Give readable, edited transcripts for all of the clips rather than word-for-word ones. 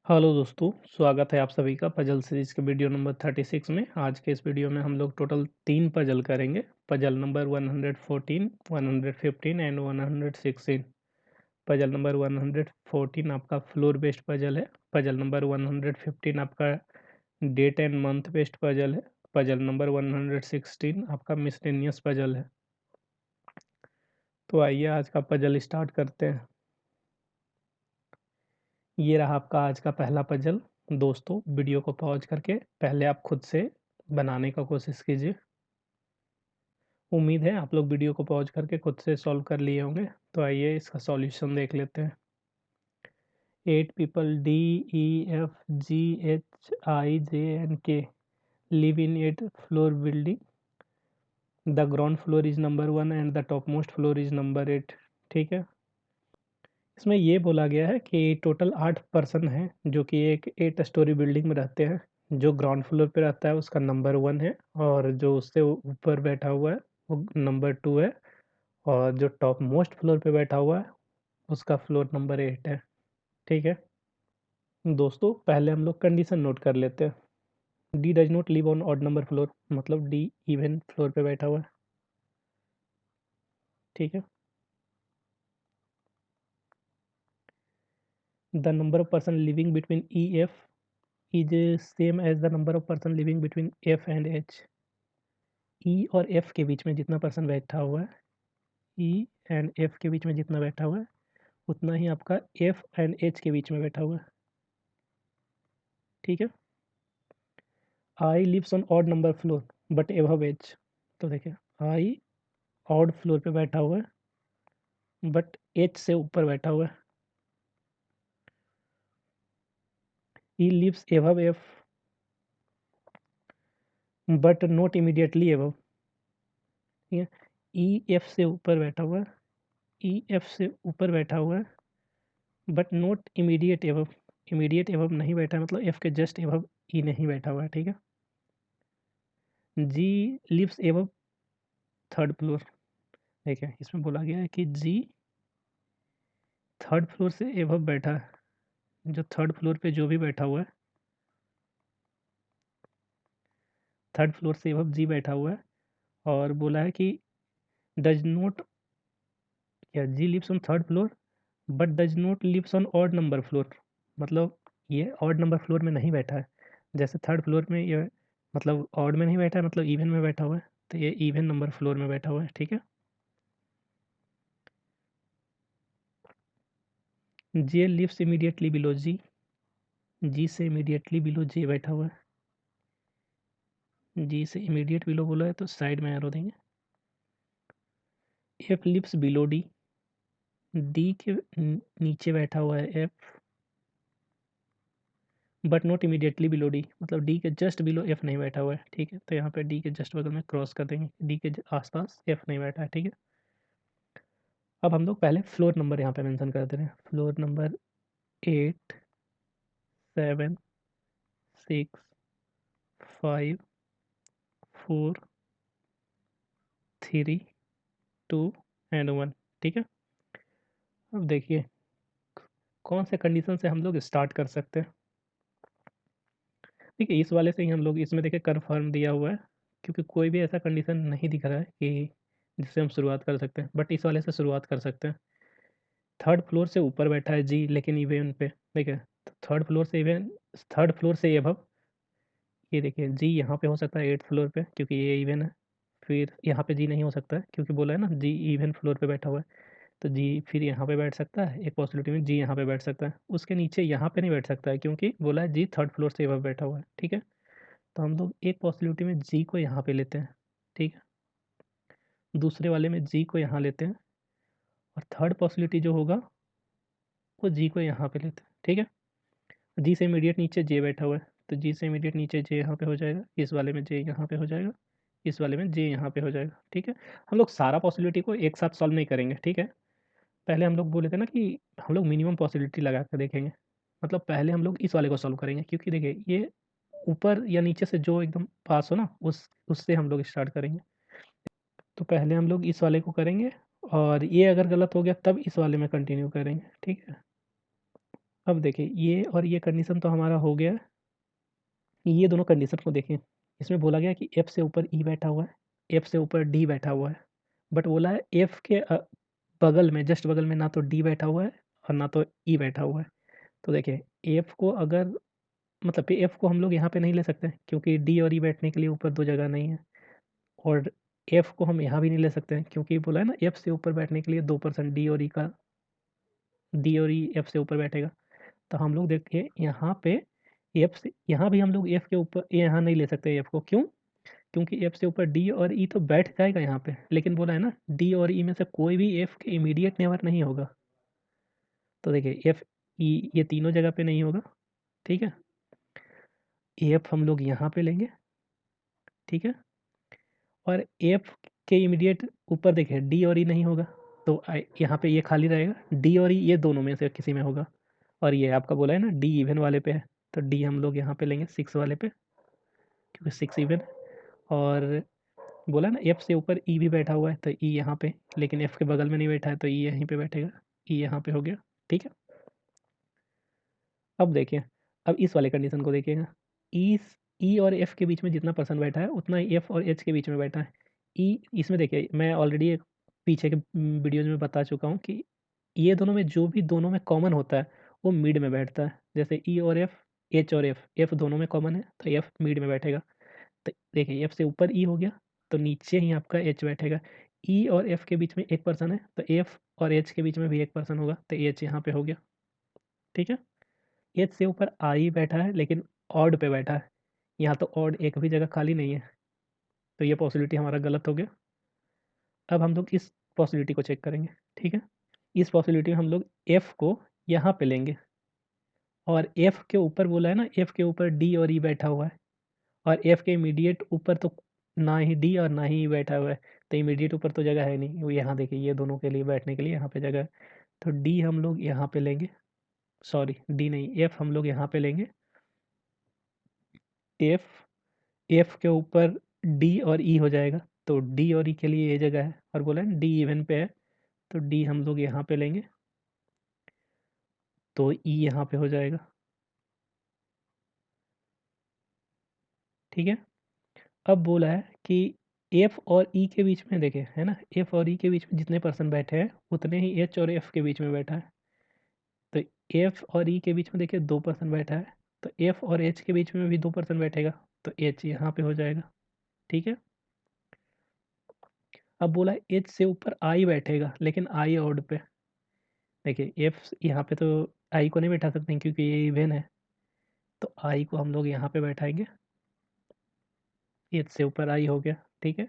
Hello दोस्तों, स्वागत है आप सभी का पजल सीरीज के वीडियो नंबर 36 में। आज के इस वीडियो में हम लोग टोटल 3 पजल करेंगे। Puzzle number 114, 115 and 116। Puzzle number 114 आपका फ्लोर बेस्ड पजल है। पजल नंबर 115 आपका date and month based puzzle है। पजल नंबर 116 आपका मिसलेनियस पजल है। तो आइए आज का पजल स्टार्ट करते हैं। ये रहा आपका आज का पहला पजल। दोस्तों, वीडियो को पॉज करके पहले आप खुद से बनाने का कोशिश कीजिए। उम्मीद है आप लोग वीडियो को पॉज करके खुद से सॉल्व कर लिए होंगे। तो आइए इसका सॉल्यूशन देख लेते हैं। 8 people D, E, F, G, H, I, J and K live in 8 floor building. The ground floor is number 1 and the topmost floor is number 8। ठीक है। इसमें ये बोला गया है कि टोटल 8 पर्सन हैं जो कि एक 8 स्टोरी बिल्डिंग में रहते हैं। जो ग्राउंड फ्लोर पे रहता है उसका नंबर 1 है, और जो उससे ऊपर बैठा हुआ है वो नंबर 2 है, और जो टॉप मोस्ट फ्लोर पे बैठा हुआ है उसका फ्लोर नंबर 8 है। ठीक है। दोस्तों, पहले हम लोग कंडीशन नोट कर लेते हैं। D does not live on odd number floor, मतलब डी इवन फ्लोर पे बैठा हुआ है। ठीक है। The number of person living between E F is same as the number of person living between F and H. E और F के बीच में जितना पर्सन बैठा हुआ है, ई एंड एफ के बीच में जितना बैठा हुआ है उतना ही आपका एफ एंड एच के बीच में बैठा हुआ है। ठीक है। I lives on odd number floor but above H. तो देखिए, आई ऑड फ्लोर पे बैठा हुआ है बट एच से ऊपर बैठा हुआ है। E lives above F but not immediately above. ठीक है। ई एफ से ऊपर बैठा हुआ है, ई एफ से ऊपर बैठा हुआ है but not immediate above. Immediate above नहीं बैठा है, मतलब एफ के जस्ट एबव ई नहीं बैठा हुआ है। ठीक है। जी लिव्स एबव थर्ड फ्लोर। देखिए, इसमें बोला गया है कि जी थर्ड फ्लोर से एबव बैठा है। जो थर्ड फ्लोर पे जो भी बैठा हुआ है, थर्ड फ्लोर से एबव जी बैठा हुआ है, और बोला है कि डज नॉट, या G lives on third floor but does not lives on odd number floor. मतलब ये ऑड नंबर फ्लोर में नहीं बैठा है। जैसे थर्ड फ्लोर में ये मतलब ऑड में नहीं बैठा है, मतलब इवन में बैठा हुआ है, तो ये इवन नंबर फ्लोर में बैठा हुआ है। ठीक है। जे लिव्स इमीडिएटली बिलो जी, जी से इमीडिएटली बिलो जे बैठा हुआ है। जी से इमीडिएट बिलो बोला है तो साइड में एरो देंगे। F lives below D, D के नीचे बैठा हुआ है F but not immediately below D, मतलब डी के जस्ट बिलो एफ नहीं बैठा हुआ है। ठीक है। तो यहाँ पे डी के जस्ट बगल में क्रॉस कर देंगे, डी के आसपास एफ नहीं बैठा है। ठीक है। अब हम लोग पहले फ्लोर नंबर यहाँ पे मेंशन कर दे रहे हैं। Floor number 8, 7, 6, 5, 4, 3, 2 and 1। ठीक है। अब देखिए कौन से कंडीशन से हम लोग स्टार्ट कर सकते हैं। ठीक है, इस वाले से ही हम लोग, इसमें देखिए कन्फर्म दिया हुआ है, क्योंकि कोई भी ऐसा कंडीशन नहीं दिख रहा है कि जिससे हम शुरुआत कर सकते हैं, बट इस वाले से शुरुआत कर सकते हैं। थर्ड फ्लोर से ऊपर बैठा है जी, लेकिन इवन पे देखिए, तो थर्ड फ्लोर से इवन, थर्ड फ्लोर से एबव, ये देखिए जी यहाँ पे हो सकता है 8th फ्लोर पे क्योंकि ये इवन है। फिर यहाँ पे जी नहीं हो सकता है क्योंकि बोला है ना जी इवन फ्लोर पे बैठा हुआ है। तो जी फिर यहाँ पे बैठ सकता है, एक पॉसिबिलिटी में जी यहाँ पे बैठ सकता है। उसके नीचे यहाँ पे नहीं बैठ सकता है क्योंकि बोला है जी थर्ड फ्लोर से एबव बैठा हुआ है। ठीक है। तो हम लोग एक पॉसिबिलिटी में जी को यहाँ पे लेते हैं। ठीक है। दूसरे वाले में जी को यहाँ लेते हैं, और थर्ड पॉसिबिलिटी जो होगा वो जी को यहाँ पे लेते हैं। ठीक है। जी से इमीडिएट नीचे जे बैठा हुआ है, तो जी से इमीडिएट नीचे जे यहाँ पे हो जाएगा, इस वाले में जे यहाँ पे हो जाएगा, इस वाले में जे यहाँ पे हो जाएगा। ठीक है। हम लोग सारा पॉसिबिलिटी को एक साथ सॉल्व नहीं करेंगे। ठीक है। पहले हम लोग बोले थे ना कि हम लोग मिनिमम पॉसिबिलिटी लगा कर देखेंगे। मतलब पहले हम लोग इस वाले को सॉल्व करेंगे, क्योंकि देखिए ये ऊपर या नीचे से जो एकदम पास हो ना उससे हम लोग स्टार्ट करेंगे। तो पहले हम लोग इस वाले को करेंगे, और ये अगर गलत हो गया तब इस वाले में कंटिन्यू करेंगे। ठीक है। अब देखिए ये और ये कंडीशन तो हमारा हो गया। ये दोनों कंडीशन को देखें, इसमें बोला गया कि एफ से ऊपर ई बैठा हुआ है, एफ से ऊपर डी बैठा हुआ है, बट बोला है एफ के बगल में, जस्ट बगल में ना तो डी बैठा हुआ है और ना तो ई बैठा हुआ है। तो देखिए एफ को अगर मतलब एफ को हम लोग यहाँ पे नहीं ले सकते क्योंकि डी और ई बैठने के लिए ऊपर दो जगह नहीं है, और एफ को हम यहाँ भी नहीं ले सकते हैं क्योंकि बोला है ना एफ से ऊपर बैठने के लिए 2% डी और ई एफ से ऊपर बैठेगा। तो हम लोग देखिए यहाँ पे एफ से, यहाँ भी हम लोग एफ के ऊपर यहाँ नहीं ले सकते एफ को, क्यों? क्योंकि एफ से ऊपर डी और ई तो बैठ जाएगा यहाँ पे, लेकिन बोला है ना डी और ई में से कोई भी एफ के इमीडिएट नेबर नहीं होगा। तो देखिए एफ ई ये तीनों जगह पे नहीं होगा, ठीक है। एफ हम लोग यहाँ पे लेंगे, ठीक है, और एफ के इमीडिएट ऊपर देखिए डी और ई नहीं होगा, तो यहाँ पे ये खाली रहेगा, डी और ई ये दोनों में से किसी में होगा, और ये आपका बोला है ना डी इवन वाले पे है, तो डी हम लोग यहाँ पे लेंगे 6 वाले पे, क्योंकि 6 इवन है। और बोला ना एफ से ऊपर ई भी बैठा हुआ है, तो ई यहाँ पे, लेकिन एफ के बगल में नहीं बैठा है तो ई यहीं पे बैठेगा, ई यहाँ पे हो गया, ठीक है। अब देखिए, अब इस वाले कंडीशन को देखिएगा, ई ई और एफ के बीच में जितना पर्सन बैठा है उतना ही एफ और एच के बीच में बैठा है। ई इसमें देखिए मैं ऑलरेडी एक पीछे के वीडियोज में बता चुका हूँ कि ये दोनों में जो भी दोनों में कॉमन होता है वो मिड में बैठता है, जैसे ई और एफ, एच और एफ, एफ दोनों में कॉमन है तो एफ मिड में बैठेगा। तो देखिए एफ से ऊपर ई हो गया तो नीचे ही आपका एच बैठेगा। ई और एफ के बीच में एक पर्सन है तो एफ और एच के बीच में भी एक पर्सन होगा तो एच यहाँ पे हो गया, ठीक है। एच से ऊपर आई बैठा है लेकिन ऑड पे बैठा है, यहाँ तो ऑड एक भी जगह खाली नहीं है, तो ये पॉसिबिलिटी हमारा गलत हो गया। अब हम लोग इस पॉसिबिलिटी को चेक करेंगे, ठीक है। इस पॉसिबिलिटी में हम लोग एफ को यहाँ पे लेंगे, और एफ के ऊपर बोला है ना एफ के ऊपर डी और ई बैठा हुआ है, और एफ के इमीडिएट ऊपर तो ना ही डी और ना ही ई बैठा हुआ है, तो इमीडिएट ऊपर तो जगह है नहीं, वो यहाँ देखिए ये दोनों के लिए बैठने के लिए यहाँ पे जगह है, तो डी हम लोग यहाँ पे लेंगे, सॉरी डी नहीं एफ हम लोग यहाँ पे लेंगे। एफ एफ के ऊपर डी और ई हो जाएगा, तो डी और ई के लिए ये जगह है, और बोला है डी इवन पे है तो डी हम लोग यहाँ पे लेंगे, तो ई यहाँ पे हो जाएगा, ठीक है। अब बोला है कि एफ और ई के बीच में देखे है ना, एफ और ई के बीच में जितने पर्सन बैठे हैं उतने ही एच और एफ के बीच में बैठा है, तो एफ और ई के बीच में देखिए 2% बैठा है, तो एफ और एच के बीच में भी 2% बैठेगा, तो एच यहाँ पे हो जाएगा, ठीक है। अब बोला है एच से ऊपर आई बैठेगा लेकिन आई ऑड पे, देखिए एफ यहाँ पे तो आई को नहीं बैठा सकते हैं क्योंकि ये इवन है, तो आई को हम लोग यहाँ पे बैठाएंगे, एच से ऊपर आई हो गया, ठीक है।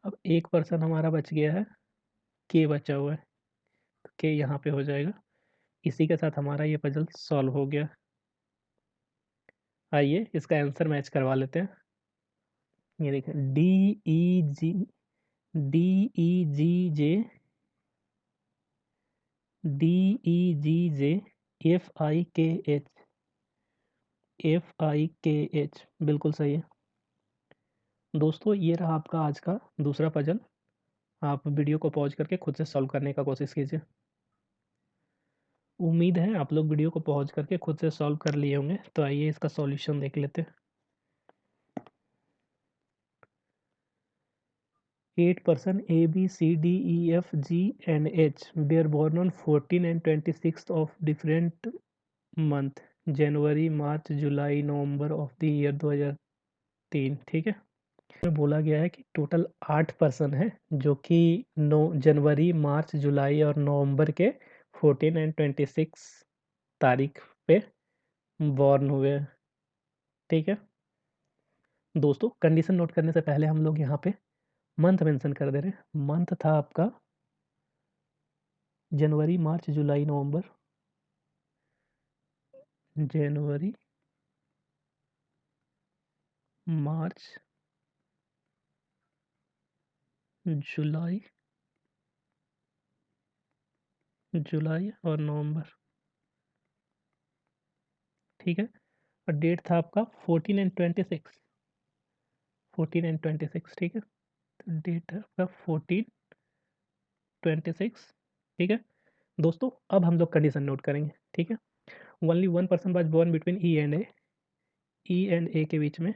अब एक पर्सन हमारा बच गया है, के बचा हुआ है, तो के यहाँ पे हो जाएगा। इसी के साथ हमारा ये पजल सॉल्व हो गया। आइए इसका आंसर मैच करवा लेते हैं। ये देखिए D E G, D E G J, D E G J, F I K H, F I K H, बिल्कुल सही है। दोस्तों ये रहा आपका आज का दूसरा पजल, आप वीडियो को पॉज करके खुद से सॉल्व करने का कोशिश कीजिए। उम्मीद है आप लोग वीडियो को पॉज करके खुद से सॉल्व कर लिए होंगे, तो आइए इसका सॉल्यूशन देख लेते हैं। 8 person A, B, C, D, E, F, G and H were born on 14 and 26th of different month, January, March, July, November of the year 2003, ठीक है। में बोला गया है कि टोटल 8 पर्सन है जो कि जनवरी, मार्च, जुलाई और नवंबर के 14 एंड 26 तारीख पे बॉर्न हुए हैं, ठीक है। दोस्तों कंडीशन नोट करने से पहले हम लोग यहाँ पे मंथ मेंशन कर दे रहे हैं। मंथ था आपका जनवरी, मार्च, जुलाई, नवंबर, जनवरी, मार्च, जुलाई, जुलाई और नवंबर, ठीक है। और डेट था आपका 14 एंड 26, 14 एंड 26, ठीक है। तो डेट है आपका 14, 26, ठीक है। दोस्तों अब हम लोग कंडीशन नोट करेंगे, ठीक है। Only one person was born between E and A के बीच में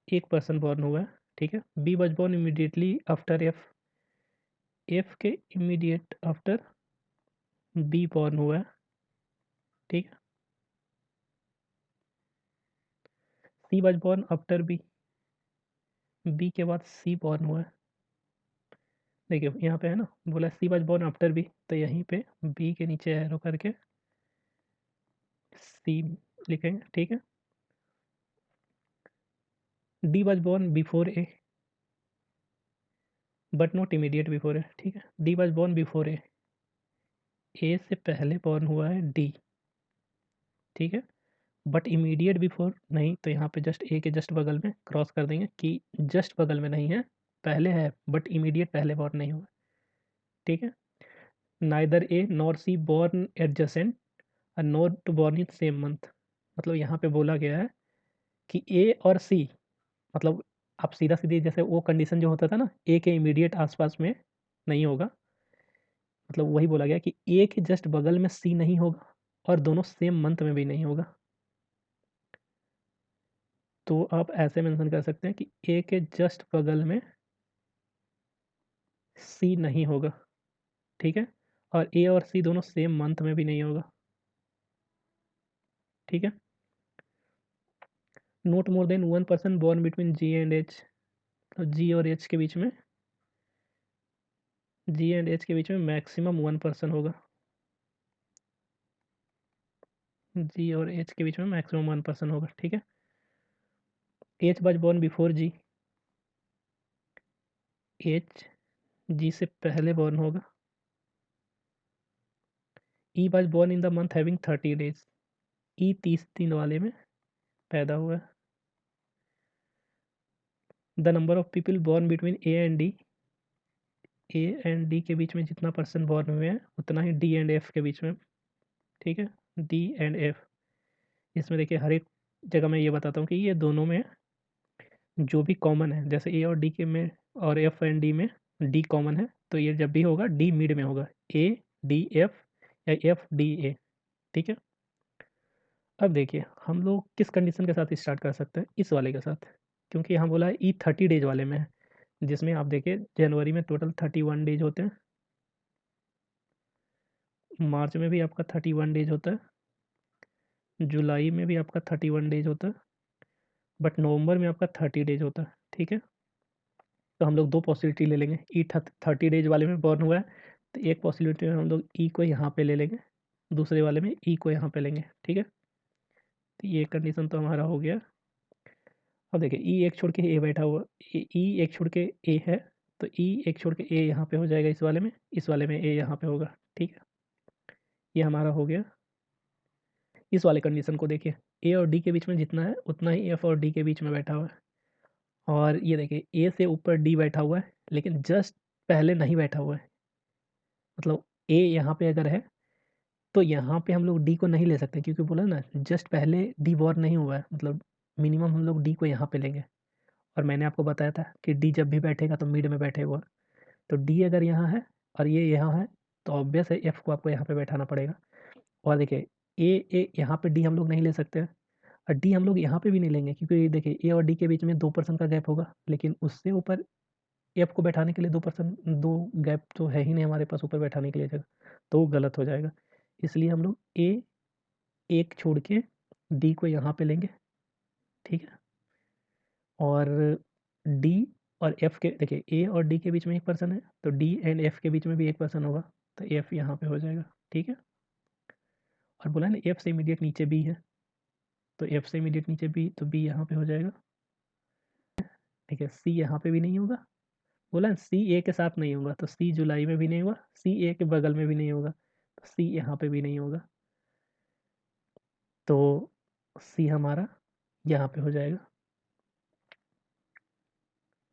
एक पर्सन बॉर्न हुआ है, ठीक है। B was born immediately after F के इमीडिएट आफ्टर बी बॉर्न हुआ है, ठीक है। C was born after B के बाद सी बॉर्न हुआ है। देखिए यहाँ पे है ना, बोला C was born after B, तो यहीं पे बी के नीचे एरो करके सी लिखेंगे, ठीक है। D was born before A but not immediate before A, ठीक है। D was born before A से पहले बॉर्न हुआ है डी, ठीक है। बट इमीडिएट बिफोर नहीं, तो यहाँ पे जस्ट ए के जस्ट बगल में क्रॉस कर देंगे कि जस्ट बगल में नहीं है, पहले है बट इमीडिएट पहले बॉर्न नहीं हुआ, ठीक है। Neither A nor C born adjacent और not born in same month, मतलब यहाँ पे बोला गया है कि ए और सी, मतलब आप सीधा सीधी जैसे वो कंडीशन जो होता था ना, ए के इमीडिएट आसपास में नहीं होगा, मतलब वही बोला गया कि ए के जस्ट बगल में सी नहीं होगा और दोनों सेम मंथ में भी नहीं होगा। तो आप ऐसे मेंशन कर सकते हैं कि ए के जस्ट बगल में सी नहीं होगा, ठीक है। और ए और सी दोनों सेम मंथ में भी नहीं होगा, ठीक है। Not more than one person born between G and H, तो जी और एच के बीच में, जी एंड एच के बीच में मैक्सिमम वन पर्सन होगा, जी और एच के बीच में मैक्सिमम वन पर्सन होगा, ठीक है। H was born before G, H G से पहले बॉर्न होगा। E was born in the month having 30 days, E 30 दिन वाले में पैदा हुआ है। The number of people born between A and D, A and D के बीच में जितना पर्सन बॉर्न हुए हैं उतना ही डी एंड एफ के बीच में, ठीक है। डी एंड एफ, इसमें देखिए हर एक जगह मैं ये बताता हूँ कि ये दोनों में जो भी कॉमन है, जैसे ए और डी के में और एफ एंड डी में डी कॉमन है, तो ये जब भी होगा डी मिड में होगा, ए डी एफ या एफ डी ए, ठीक है। अब देखिए हम लोग किस कंडीशन के साथ स्टार्ट कर सकते हैं, इस वाले के साथ, क्योंकि यहाँ बोला है ई 30 डेज वाले में है, जिसमें आप देखिए जनवरी में टोटल 31 डेज होते हैं, मार्च में भी आपका 31 डेज होता है, जुलाई में भी आपका 31 डेज होता है, बट नवंबर में आपका 30 डेज होता है, ठीक है। तो हम लोग दो पॉसिबिलिटी ले लेंगे, ई 30 डेज वाले में बॉर्न हुआ है, तो एक पॉसिबिलिटी में हम लोग ई को यहाँ पे ले लेंगे, दूसरे वाले में ई को यहाँ पे लेंगे, ठीक है। तो ये कंडीशन तो हमारा हो गया। अब देखिए ई एक छोड़ के ए बैठा हुआ, ई एक छोड़ के ए है, तो ई एक छोड़ के ए यहाँ पे हो जाएगा, इस वाले में ए यहाँ पे होगा, ठीक है। ये हमारा हो गया। इस वाले कंडीशन को देखिए, ए और डी के बीच में जितना है उतना ही एफ और डी के बीच में बैठा हुआ है, और ये देखिए ए से ऊपर डी बैठा हुआ है लेकिन जस्ट पहले नहीं बैठा हुआ है, मतलब ए यहाँ पे अगर है तो यहाँ पे हम लोग डी को नहीं ले सकते, क्योंकि बोला ना जस्ट पहले डी बॉर्न नहीं हुआ है, मतलब मिनिमम हम लोग डी को यहाँ पे लेंगे, और मैंने आपको बताया था कि डी जब भी बैठेगा तो मिड में बैठेगा, तो डी अगर यहाँ है और ये यहाँ है तो ऑब्वियस है एफ को आपको यहाँ पे बैठाना पड़ेगा। और देखिए ए यहाँ पे डी हम लोग नहीं ले सकते हैं, और डी हम लोग यहाँ पे भी नहीं लेंगे, क्योंकि देखिए ए और डी के बीच में 2% का गैप होगा, लेकिन उससे ऊपर एफ को बैठाने के लिए 2%, दो गैप तो है ही नहीं हमारे पास ऊपर बैठाने के लिए जगह, तो वो गलत हो जाएगा। इसलिए हम लोग ए एक छोड़ के डी को यहाँ पे लेंगे, ठीक है। और डी और एफ के, देखिए ए और डी के बीच में एक पर्सन है, तो डी एंड एफ के बीच में भी एक पर्सन होगा, तो एफ यहाँ पे हो जाएगा, ठीक है। और बोला ना एफ से इमीडिएट नीचे बी है, तो एफ से इमीडिएट नीचे बी, तो बी यहाँ पे हो जाएगा, ठीक है। सी यहाँ पे भी नहीं होगा, बोला सी ए के साथ नहीं होगा, तो सी जुलाई में भी नहीं होगा, सी ए के बगल में भी नहीं होगा, तो सी यहाँ पे भी नहीं होगा, तो सी हमारा यहाँ पे हो जाएगा,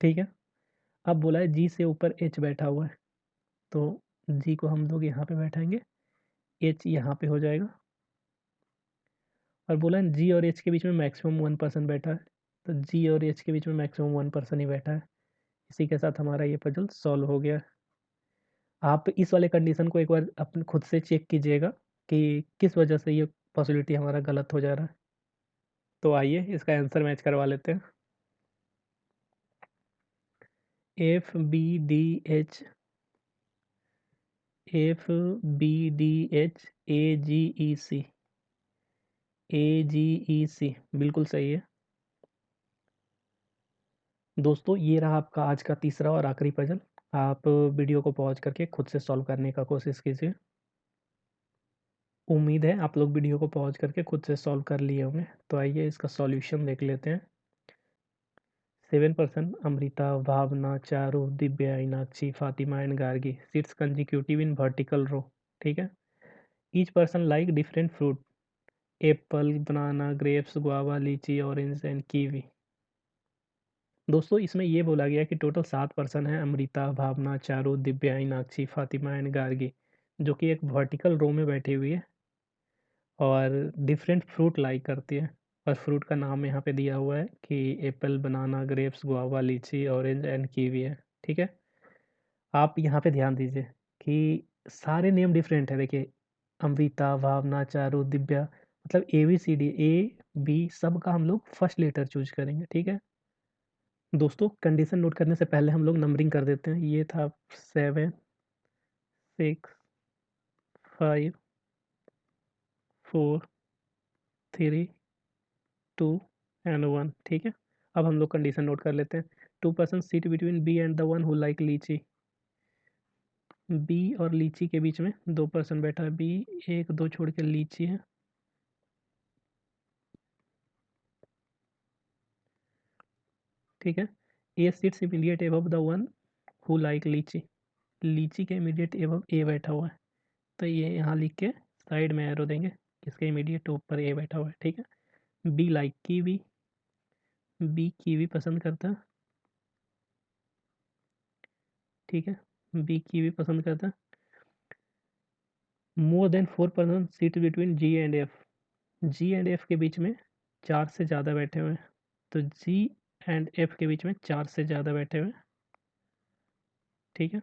ठीक है। अब बोला है जी से ऊपर एच बैठा हुआ है, तो जी को हम लोग यहाँ पे बैठाएंगे, एच यहाँ पे हो जाएगा। और बोला है जी और एच के बीच में मैक्सिमम 1% बैठा है, तो जी और एच के बीच में मैक्सिमम 1% ही बैठा है। इसी के साथ हमारा ये पजल सॉल्व हो गया। आप इस वाले कंडीशन को एक बार अपने खुद से चेक कीजिएगा कि किस वजह से ये पॉसिबिलिटी हमारा गलत हो जा रहा है। तो आइए इसका आंसर मैच करवा लेते हैं। F B D H, F B D H, A G E C, A G E C बिल्कुल सही है। दोस्तों ये रहा आपका आज का तीसरा और आखिरी पजल। आप वीडियो को पॉज करके खुद से सॉल्व करने का कोशिश कीजिए। उम्मीद है आप लोग वीडियो को पॉज करके खुद से सॉल्व कर लिए होंगे। तो आइए इसका सॉल्यूशन देख लेते हैं। 7% Amrita, Bhavna, Charu, Divya, Enakshi, Fatima and Gargi sits consecutive in vertical row। ठीक है। Each person like different fruit, apple, banana, grapes, guava, litchi, orange and kiwi. दोस्तों इसमें ये बोला गया कि टोटल 7 पर्सन हैं, अमृता, भावना, चारू, दिव्या, इनाक्षी, फातिमा एंड गार्गी, जो कि एक वर्टिकल रो में बैठी हुई है और डिफरेंट फ्रूट लाइक करती है। और फ्रूट का नाम यहाँ पे दिया हुआ है कि Apple, banana, grapes, guava, litchi, orange and kiwi है। ठीक है। आप यहाँ पे ध्यान दीजिए कि सारे नेम डिफरेंट है। देखिए अमृता, भावना, चारू, दिव्या, मतलब A B C D, A B सब का हम लोग फर्स्ट लेटर चूज करेंगे। ठीक है। दोस्तों कंडीशन नोट करने से पहले हम लोग नंबरिंग कर देते हैं। ये था 7, 6, 5, 4, 3, 2 एंड 1। ठीक है। अब हम लोग कंडीशन नोट कर लेते हैं। 2 person seat between B and the one who like lychee. B और लीची के बीच में 2 पर्सन बैठा है। बी 1 2 छोड़ के लीची है। ठीक है। A sits immediate above the one who like litchi. Litchi के इमीडिएट एबव ए बैठा हुआ है, तो ये यहाँ लिख के साइड में एरो देंगे, इसके इमीडिएट ऊपर ए बैठा हुआ है। ठीक है। B like kiwi, B kiwi पसंद करता है। ठीक है। बी कीवी पसंद करता है। More than 4 person seat between G and F. G and F के बीच में 4 से ज़्यादा बैठे हुए हैं, तो जी एंड एफ के बीच में 4 से ज़्यादा बैठे हुए हैं। ठीक है।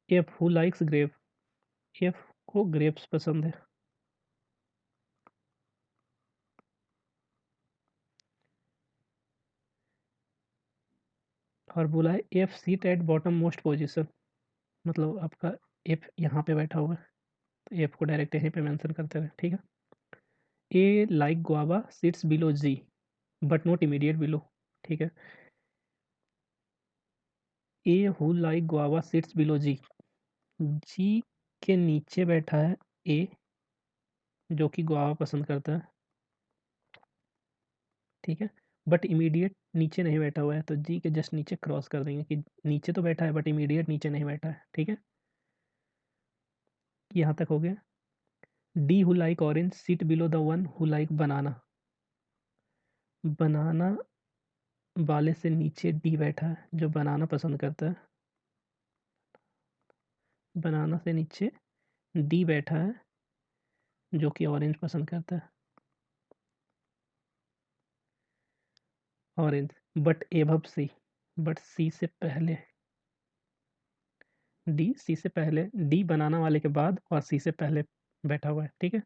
F who likes grape, F को ग्रेप्स पसंद है। और बोला है F seat at bottom most position, मतलब आपका एफ यहाँ पे बैठा हुआ है, तो एफ को डायरेक्ट यहीं पे मेंशन करते रहे। ठीक है। A like guava sits below G but not immediate below. ठीक है। A who like guava sits below G, G के नीचे बैठा है ए, जो कि गुआवा पसंद करता है। ठीक है। बट इमीडिएट नीचे नहीं बैठा हुआ है, तो जी के जस्ट नीचे क्रॉस कर देंगे कि नीचे तो बैठा है बट इमीडिएट नीचे नहीं बैठा है। ठीक है। यहाँ तक हो गया। D who like orange sit below the one who like banana. Banana वाले से नीचे डी बैठा है, जो बनाना पसंद करता है। बनाना से नीचे डी बैठा है, जो कि ऑरेंज पसंद करता है। Orange but above C, but C से पहले, डी सी से पहले, डी बनाना वाले के बाद और सी से पहले बैठा हुआ है। ठीक है।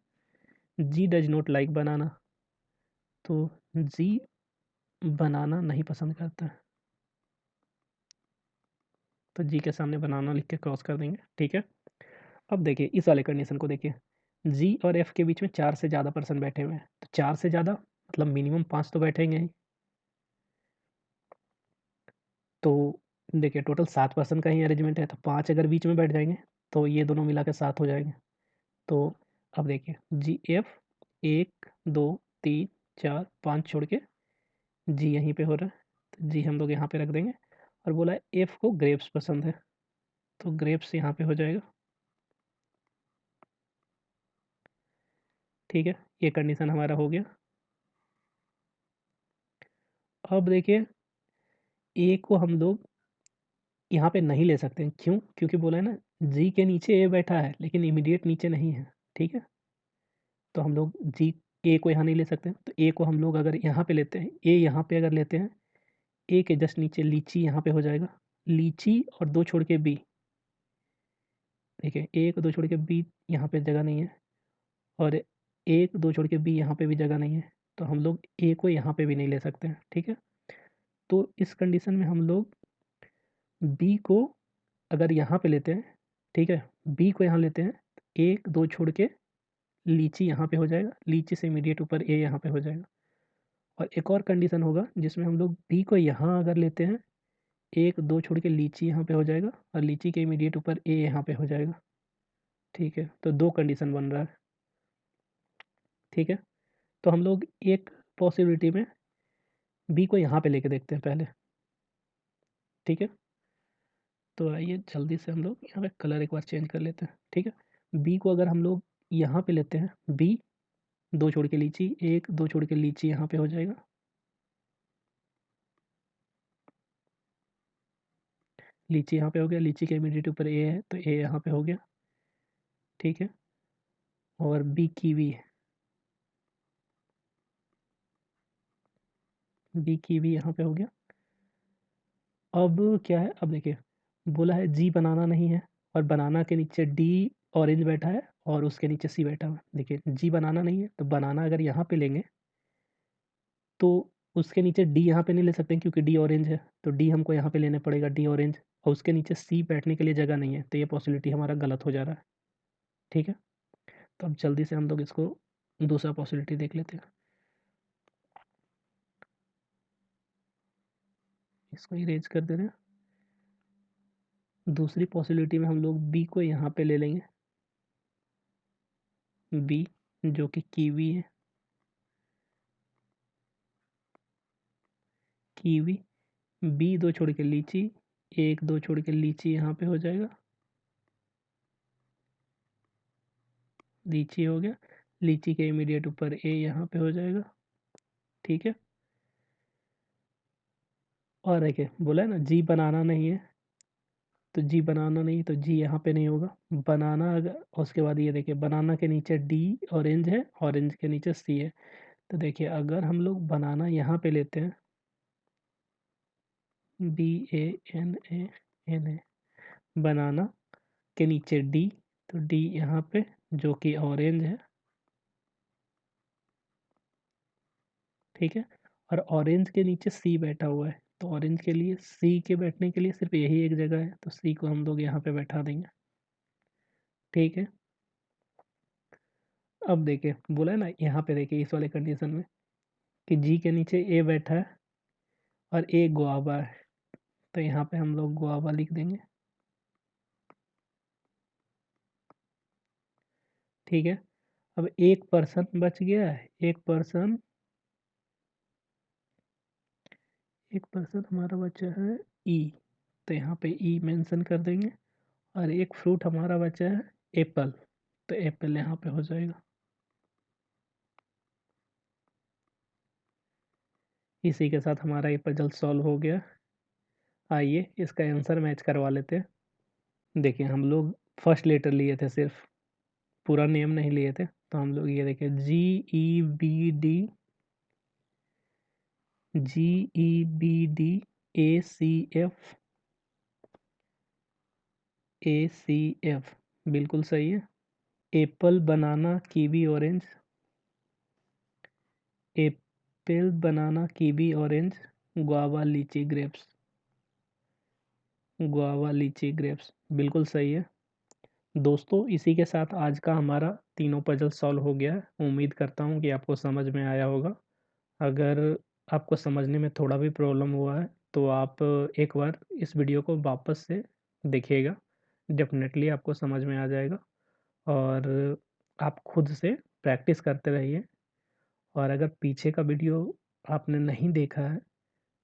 जी डज नॉट लाइक बनाना, तो जी बनाना नहीं पसंद करता है, तो जी के सामने बनाना लिख के क्रॉस कर देंगे। ठीक है। अब देखिए इस वाले कंडीशन को देखिए। जी और एफ के बीच में 4 से ज़्यादा पर्सन बैठे हुए हैं, तो 4 से ज़्यादा मतलब मिनिमम 5 तो बैठेंगे ही। तो देखिए टोटल 7 पर्सन का ही अरेंजमेंट है, तो 5 अगर बीच में बैठ जाएंगे तो ये दोनों मिला के 7 हो जाएंगे। तो अब देखिए जी एफ 1 2 3 4 5 छोड़ के जी यहीं पे हो रहा है, तो जी हम लोग यहाँ पे रख देंगे। और बोला है एफ को ग्रेप्स पसंद है, तो ग्रेप्स यहाँ पे हो जाएगा। ठीक है। ये कंडीशन हमारा हो गया। अब देखिए ए को हम लोग यहाँ पे नहीं ले सकते हैं, क्यों? क्योंकि बोला है ना जी के नीचे ए बैठा है लेकिन इमीडिएट नीचे नहीं है। ठीक है। तो हम लोग जी ए को यहाँ नहीं ले सकते हैं, तो ए को हम लोग अगर यहाँ पे लेते हैं, ए यहाँ पे अगर लेते हैं, ए के जस्ट नीचे लीची यहाँ पे हो जाएगा। लीची और 2 छोड़ के बी, देखिए 1 2 छोड़ के बी यहाँ पे जगह नहीं है, और 1 2 छोड़ के बी यहाँ पे भी जगह नहीं है, तो हम लोग ए को यहाँ पे भी नहीं ले सकते हैं, ठीक है? तो इस कंडीशन में हम लोग बी को अगर यहाँ पे लेते हैं, ठीक है? बी को यहाँ लेते हैं, 1 2 छोड़ के लीची यहाँ पे हो जाएगा, लीची से इमीडिएट ऊपर ए यहाँ पे हो जाएगा। और एक और कंडीशन होगा जिसमें हम लोग बी को यहाँ अगर लेते हैं, 1 2 छोड़ के लीची यहाँ पे हो जाएगा, और लीची के इमीडिएट ऊपर ए यहाँ पे हो जाएगा, ठीक है? तो 2 कंडीशन बन रहा है, ठीक है? तो हम लोग एक पॉसिबिलिटी में बी को यहाँ पे लेके देखते हैं पहले, ठीक है? तो आइए जल्दी से हम लोग यहाँ पे कलर एक बार चेंज कर लेते हैं, ठीक है? बी को अगर हम लोग यहाँ पे लेते हैं, बी 2 छोड़ के लीची, 1 2 छोड़ के लीची यहाँ पे हो जाएगा। लीची यहाँ पे हो गया, लीची के इमीडिएट ऊपर ए है, तो ए यहाँ पे हो गया, ठीक है? और बी कीवी है, बी कीवी यहाँ पे हो गया। अब क्या है, अब देखिए बोला है जी बनाना नहीं है, और बनाना के नीचे डी ऑरेंज बैठा है, और उसके नीचे सी बैठा हुआ है। देखिए जी बनाना नहीं है, तो बनाना अगर यहाँ पे लेंगे तो उसके नीचे डी यहाँ पे नहीं ले सकते हैं क्योंकि डी ऑरेंज है, तो डी हमको यहाँ पे लेना पड़ेगा, डी ऑरेंज, और उसके नीचे सी बैठने के लिए जगह नहीं है, तो ये पॉसिबिलिटी हमारा गलत हो जा रहा है, ठीक है? तो अब जल्दी से हम लोग इसको दूसरा पॉसिबिलिटी देख लेते हैं। इसको इरेज कर दे रहे हैं। दूसरी पॉसिबिलिटी में हम लोग बी को यहाँ पे ले लेंगे, बी जो कि कीवी है, कीवी, बी 2 छोड़ के लीची, 1 2 छोड़ के लीची यहाँ पे हो जाएगा, लीची हो गया, लीची के इमीडिएट ऊपर ए यहाँ पे हो जाएगा, ठीक है? और देखिए बोला है ना जी बनाना नहीं है, तो जी बनाना नहीं, तो जी यहाँ पे नहीं होगा। बनाना अगर, उसके बाद ये देखिए बनाना के नीचे डी ऑरेंज है, ऑरेंज के नीचे सी है, तो देखिए अगर हम लोग बनाना यहाँ पे लेते हैं, B A N A N A, banana के नीचे डी, तो डी यहाँ पे जो कि ऑरेंज है, ठीक है? और ऑरेंज के नीचे सी बैठा हुआ है, तो ऑरेंज के लिए सी के बैठने के लिए सिर्फ यही एक जगह है, तो सी को हम लोग यहाँ पे बैठा देंगे, ठीक है? अब देखिए बोला है ना यहाँ पे देखिए इस वाले कंडीशन में कि जी के नीचे ए बैठा है और ए गुआवा है, तो यहाँ पे हम लोग गुआवा लिख देंगे, ठीक है? अब एक पर्सन बच गया है, एक पर्सन हमारा बचा है ई, तो यहाँ पे ई मेंशन कर देंगे, और एक फ्रूट हमारा बचा है एप्पल, तो एप्पल यहाँ पे हो जाएगा। इसी के साथ हमारा ये पजल सॉल्व हो गया। आइए इसका आंसर मैच करवा लेते हैं। देखिए हम लोग फर्स्ट लेटर लिए थे सिर्फ, पूरा नेम नहीं लिए थे, तो हम लोग ये देखिए G E B D, G E B D A C F, A C F बिल्कुल सही है। Apple banana kiwi orange, apple banana kiwi orange, guava litchi grapes, guava litchi grapes बिल्कुल सही है। दोस्तों इसी के साथ आज का हमारा तीनों पजल सॉल्व हो गया है। उम्मीद करता हूँ कि आपको समझ में आया होगा। अगर आपको समझने में थोड़ा भी प्रॉब्लम हुआ है तो आप एक बार इस वीडियो को वापस से देखिएगा, डेफिनेटली आपको समझ में आ जाएगा। और आप खुद से प्रैक्टिस करते रहिए। और अगर पीछे का वीडियो आपने नहीं देखा है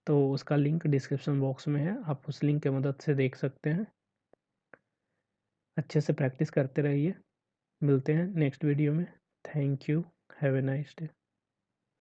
तो उसका लिंक डिस्क्रिप्शन बॉक्स में है, आप उस लिंक की मदद से देख सकते हैं। अच्छे से प्रैक्टिस करते रहिए। मिलते हैं नेक्स्ट वीडियो में। Thank you. Have a nice day.